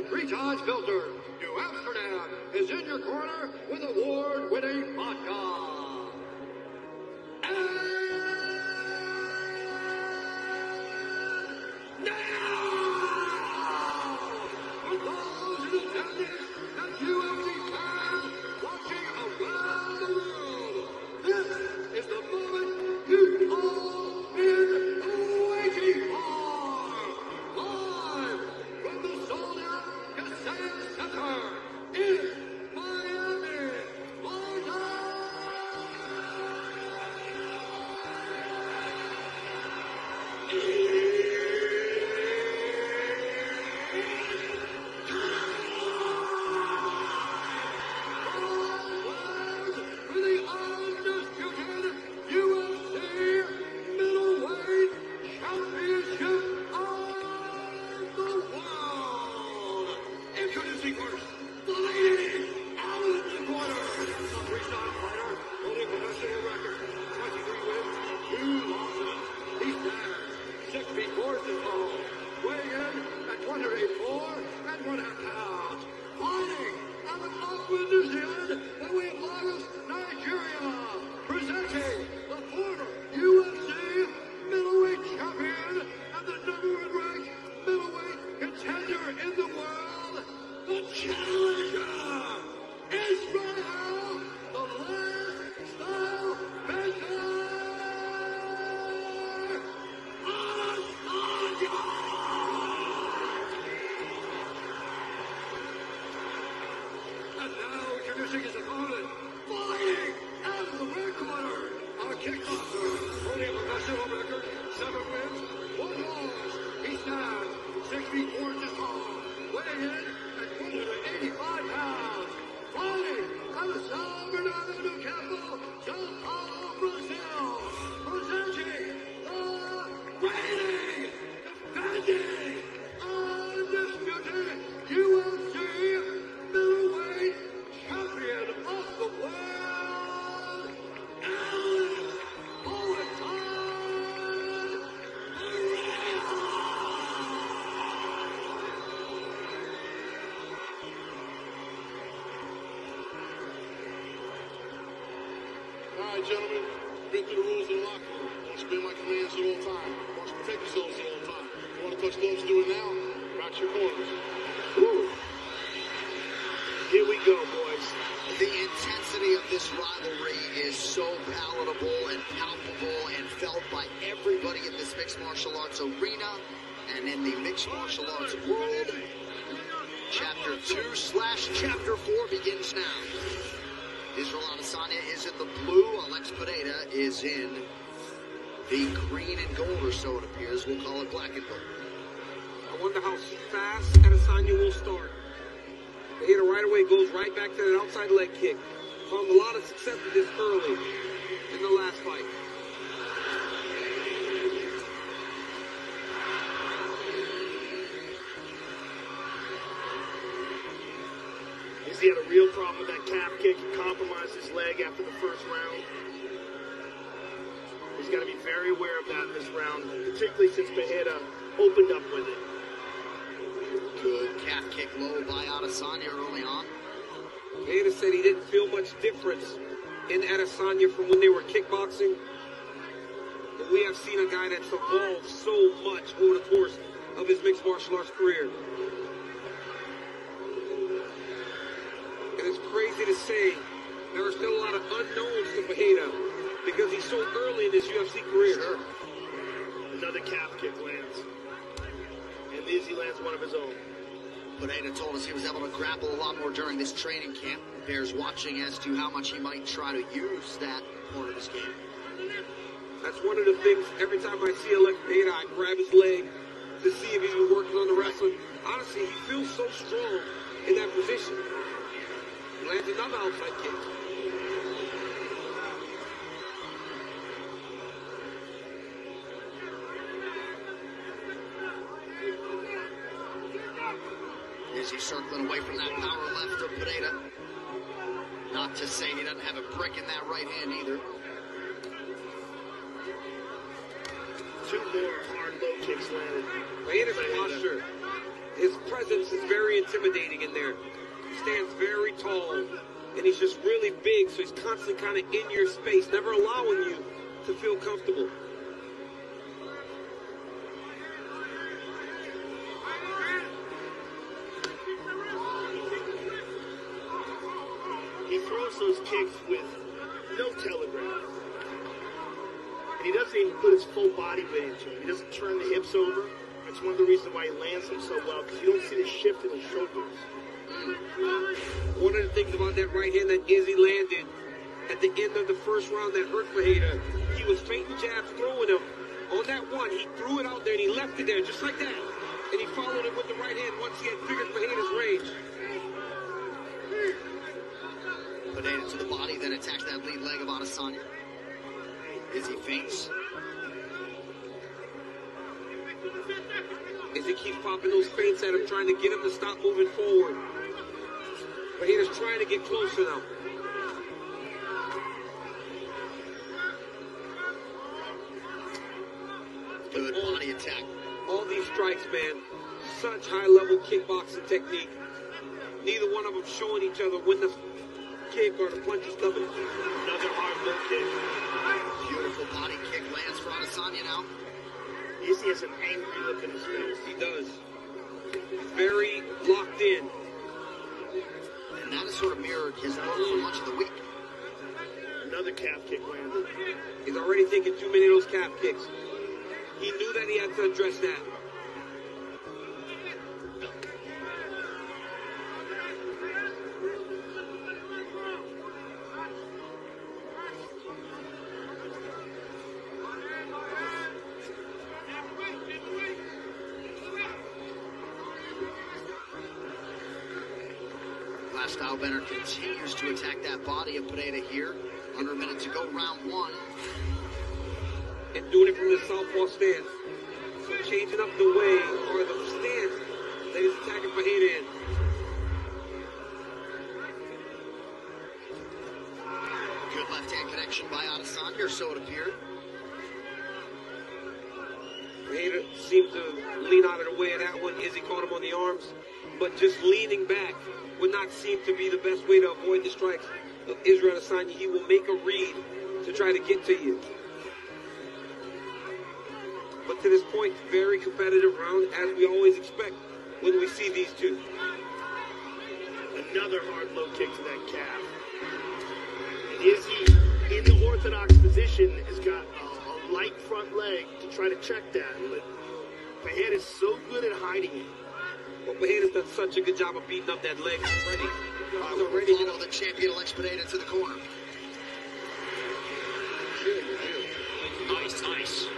and 3 times filtered, New Amsterdam is in your corner with award-winning vodka. And now, for those in attendance and UFC fans watching around the world, this is the moment you've all been waiting for. Live from the sold-out Kaseya Center in Miami, Florida. For the undisputed UFC middleweight championship of the world. Introducing first, the lady out of the corner, a three-time fighter holding a professional record, 23 wins, 2 losses. He stands 6 feet 4 inches tall, weighing in at 284 and 1/2 pounds. Fighting out of Auckland, New Zealand, and we have Lagos, Nigeria, presenting the former UFC middleweight champion and the #1 ranked middleweight contender in the world, the challenger, Israel, the last style maker, Adesanya! And now introducing his opponent, fighting out of the red corner, a kickboxer, holding a professional record, 7 wins, 1 loss. He stands 6 feet 4 inches tall, weighing in at 185 pounds. Fighting out of São Bernardo do Campo, São Paulo, Brazil, presenting the reigning, defending, undisputed UFC middleweight champion of the world, Alex Pereira. All right, gentlemen, been through the rules of the locker room. Don't spin my commands at all time. Watch protect yourselves at all time. If you want to touch gloves, do it now. Rock your corners. Woo. Here we go, boys. The intensity of this rivalry is so palatable and palpable and felt by everybody in this mixed martial arts arena and in the mixed martial arts world. Chapter 2/Chapter 4 begins now. Israel Adesanya is in the blue. Alex Pereira is in the green and gold, or so it appears. We'll call it black and gold. I wonder how fast Adesanya will start. Peira right away goes right back to that outside leg kick. Found a lot of success with this early in the last fight. He had a real problem with that calf kick. He compromised his leg after the first round. He's got to be very aware of that in this round, particularly since Pereira opened up with it. Good calf kick low by Adesanya early on. Pereira said he didn't feel much difference in Adesanya from when they were kickboxing. But we have seen a guy that's evolved so much over the course of his mixed martial arts career. And it's crazy to say there are still a lot of unknowns to Pereira because he's so early in his UFC career. Sure. Another calf kick lands. And Izzy lands one of his own. Pereira told us he was able to grapple a lot more during this training camp. Bears watching as to how much he might try to use that part of his game. That's one of the things, every time I see Alex Pereira, I grab his leg to see if he's been working on the wrestling. Honestly, he feels so strong in that position. He lands another outside kick. Is he circling away from that power left of Pereira? Not to say he doesn't have a brick in that right hand either. Two more hard low kicks landed. Pereira's posture, his presence is very intimidating. intimidating in there. He stands very tall, and he's just really big, so he's constantly kind of in your space, never allowing you to feel comfortable. He throws those kicks with no telegraph. And he doesn't even put his full body weight into it. He doesn't turn the hips over. That's one of the reasons why he lands them so well, because you don't see the shift in his shoulders. One of the things about that right hand that Izzy landed at the end of the first round that hurt Pereira, he was feinting jabs, throwing them. On that one, he threw it out there and he left it there just like that. And he followed it with the right hand once he had figured Pereira's range. Pereira to the body, then attacks that lead leg of Adesanya. Izzy feints. Izzy keeps popping those feints at him, trying to get him to stop moving forward. Pereira's trying to get closer now. Good body attack. All these strikes, man, such high-level kickboxing technique. Neither one of them showing each other when the kick or the punch is coming. Another hard low kick. Beautiful body kick lands for Adesanya now. Izzy has an angry look in his face. He does. Very locked in. And that has sort of mirrored his look for much of the week. Another calf kick landed. He's already taken too many of those calf kicks. He knew that he had to address that. Stylebender continues to attack that body of Pereira here. Under a minute to go, round one. And doing it from the southpaw stance. So changing up the way or the stance that he's attacking Pereira in. Good left-hand connection by Adesanya, or so it appeared. Pereira seemed to lean out of the way of that one. Izzy caught him on the arms. But just leaning back would not seem to be the best way to avoid the strikes of Israel Adesanya. He will make a read to try to get to you. But to this point, very competitive round, as we always expect when we see these two. Another hard low kick to that calf. And Izzy, in the orthodox position, has got a light front leg to try to check that. But Pereira is so good at hiding it. Well, Pereira's done such a good job of beating up that leg already. Already, you know, the champion Alex Pereira to the corner. Nice.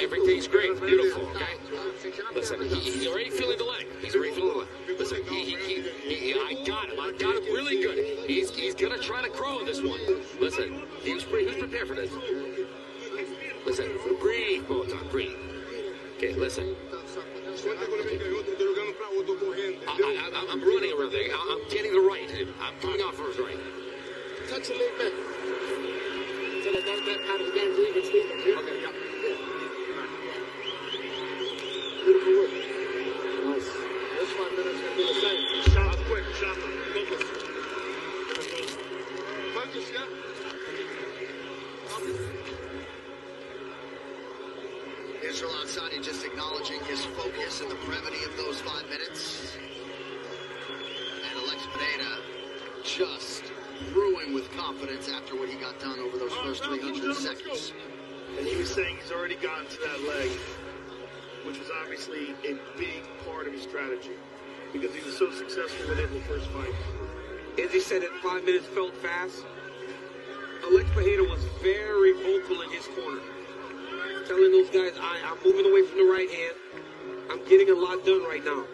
Everything's great, beautiful, okay? Listen, he's already feeling the leg. Listen, I got him really good. He's gonna try to crow this one. Listen, he's prepared for this. Listen, breathe, Botan, breathe. Okay, listen. I'm running everything. I'm getting the right. I'm coming off for his right. Touch a little bit. So that kind of damn breathing statement. Okay, yeah. Beautiful work. Nice. This 5 minutes going to be the same. Shot quick, shot focus. Focus, yeah. Israel Adesanya just acknowledging his focus and the brevity of those 5 minutes. And Alex Pereira just brewing with confidence after what he got done over those first 300 seconds. And he was saying he's already gotten to that leg, which was obviously a big part of his strategy because he was so successful with it in the first fight. As he said, 5 minutes felt fast. Alex Pereira was very vocal in his corner, telling those guys, I'm moving away from the right hand. I'm getting a lot done right now.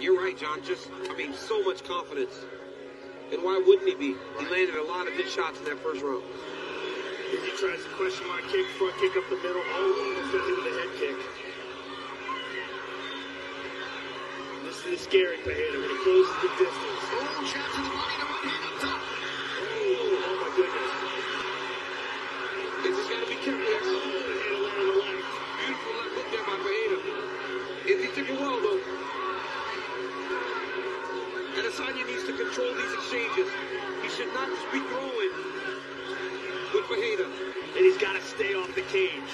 You're right, John. So much confidence. And why wouldn't he be? He landed a lot of good shots in that first round. He tries to question mark kick, front kick up the middle, almost ends with a head kick. This is scary Pereira when he closes the distance. Oh, jab to the body, the right hand up top. Oh my goodness. He's got to be careful. not just be throwing with Peira. And he's got to stay off the cage.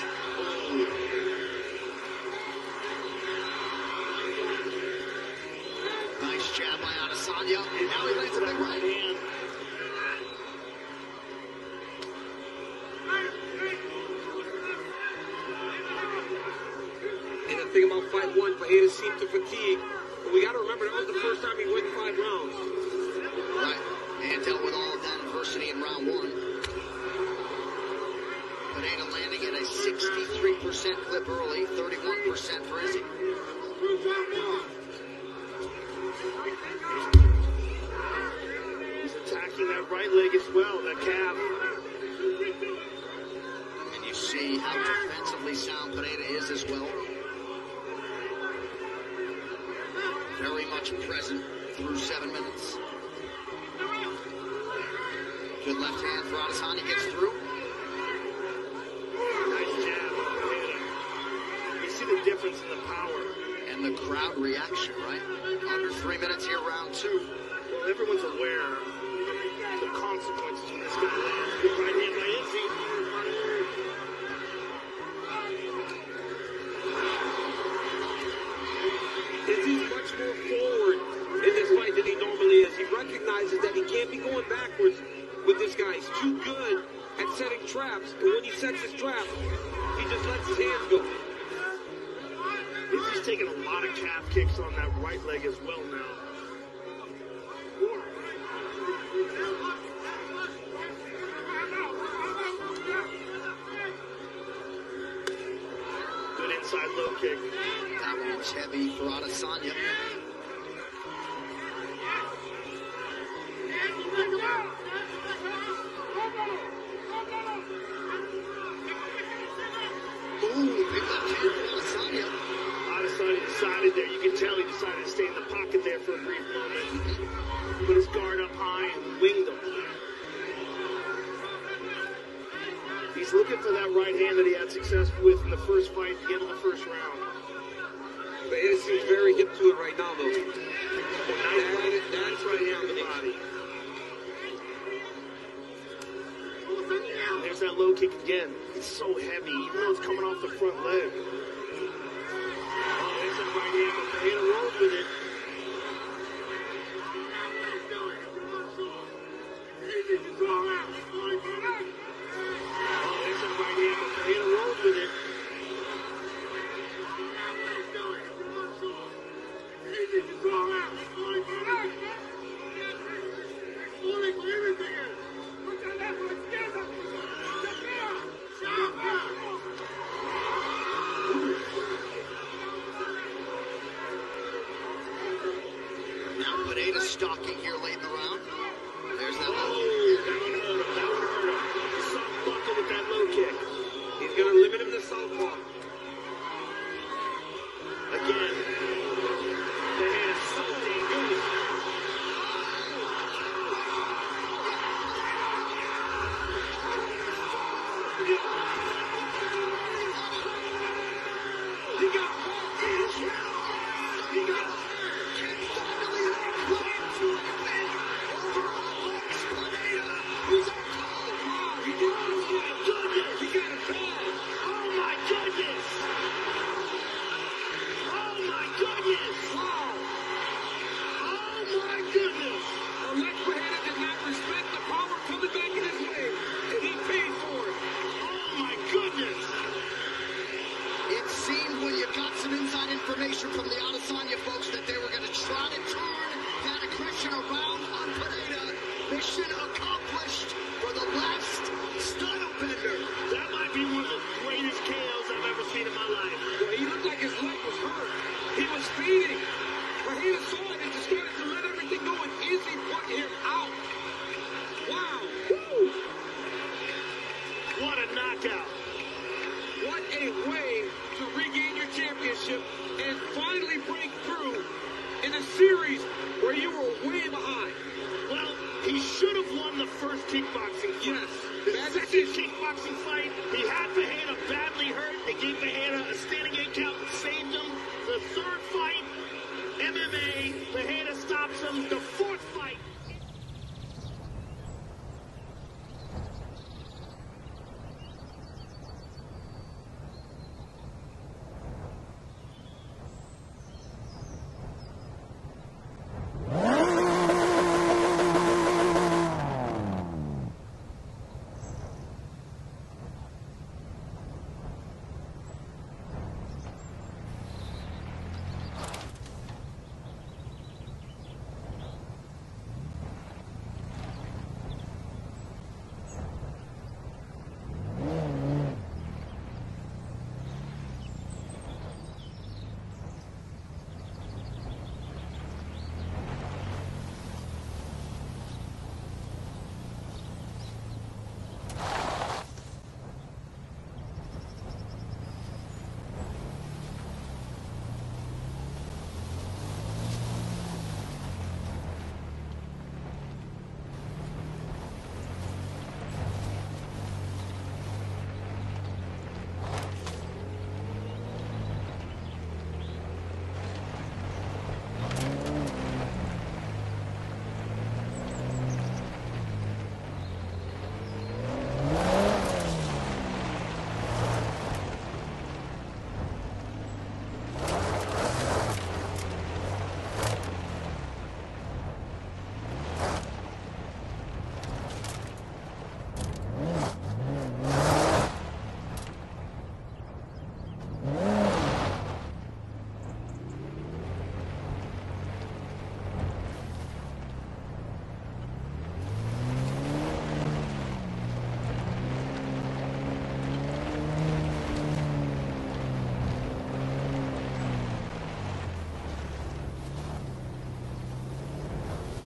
Nice jab by Adesanya, and now he lands a big right hand. And the thing about fight one, Peira seemed to fatigue. But we got to remember, that was the first time he went 5 rounds. Right, and dealt with all of that adversity in round 1. Pereira landing at a 63% clip early, 31% for Izzy. He's attacking that right leg as well, that calf. And you see how defensively sound Pereira is as well. Very much present through 7 minutes. Good left hand for Adesanya, gets through. Nice jab by Pereira. You see the difference in the power. And the crowd reaction, right? Under 3 minutes here, round 2. Well, everyone's aware of the consequences when this guy lands. Good right hand by Izzy. Izzy's much more forward in this fight than he normally is. He recognizes that he can't be going backwards with this guy. He's too good at setting traps. And when he sets his trap, he just lets his hands go. Izzy's taking a lot of calf kicks on that right leg as well now. Good inside low kick. That one's heavy for Adesanya. Ooh, big left hand for Adesanya. Adesanya decided there. You can tell he decided to stay in the pocket there for a brief moment. Put his guard up high and winged him. He's looking for that right hand that he had success with in the first fight at the end of the first round. Peira seems very hip to it right now, though. That's right hand on the body. There's that low kick again. It's so heavy, even though it's coming off the front leg. Oh, there's that right hand, but Pereira rolled with it. With it. Now Pereira stalking here late in the round. There's that low That one hurt him. That one hurt him. Soft buckle with that low kick. He's going to limit him to southpaw. Again. The hand is so dangerous. He got Alex Pereira did not respect the power coming back in his way, and he paid for it. Oh my goodness! It seemed when you got some inside information from the Adesanya folks that they were going to try to turn that aggression around on Pereira. Mission accomplished for the last style bender. That might be one of the greatest KOs I've ever seen in my life. Well, he looked like his leg was hurt. He was feeding. Pereira saw it and just started to let everything go, and Izzy put him out. Wow. Woo. What a knockout. What a way to regain your championship and finally break through in a series where you were way behind. Well, he should have won the first kickboxing fight. Yes. The second kickboxing fight, he had Pereira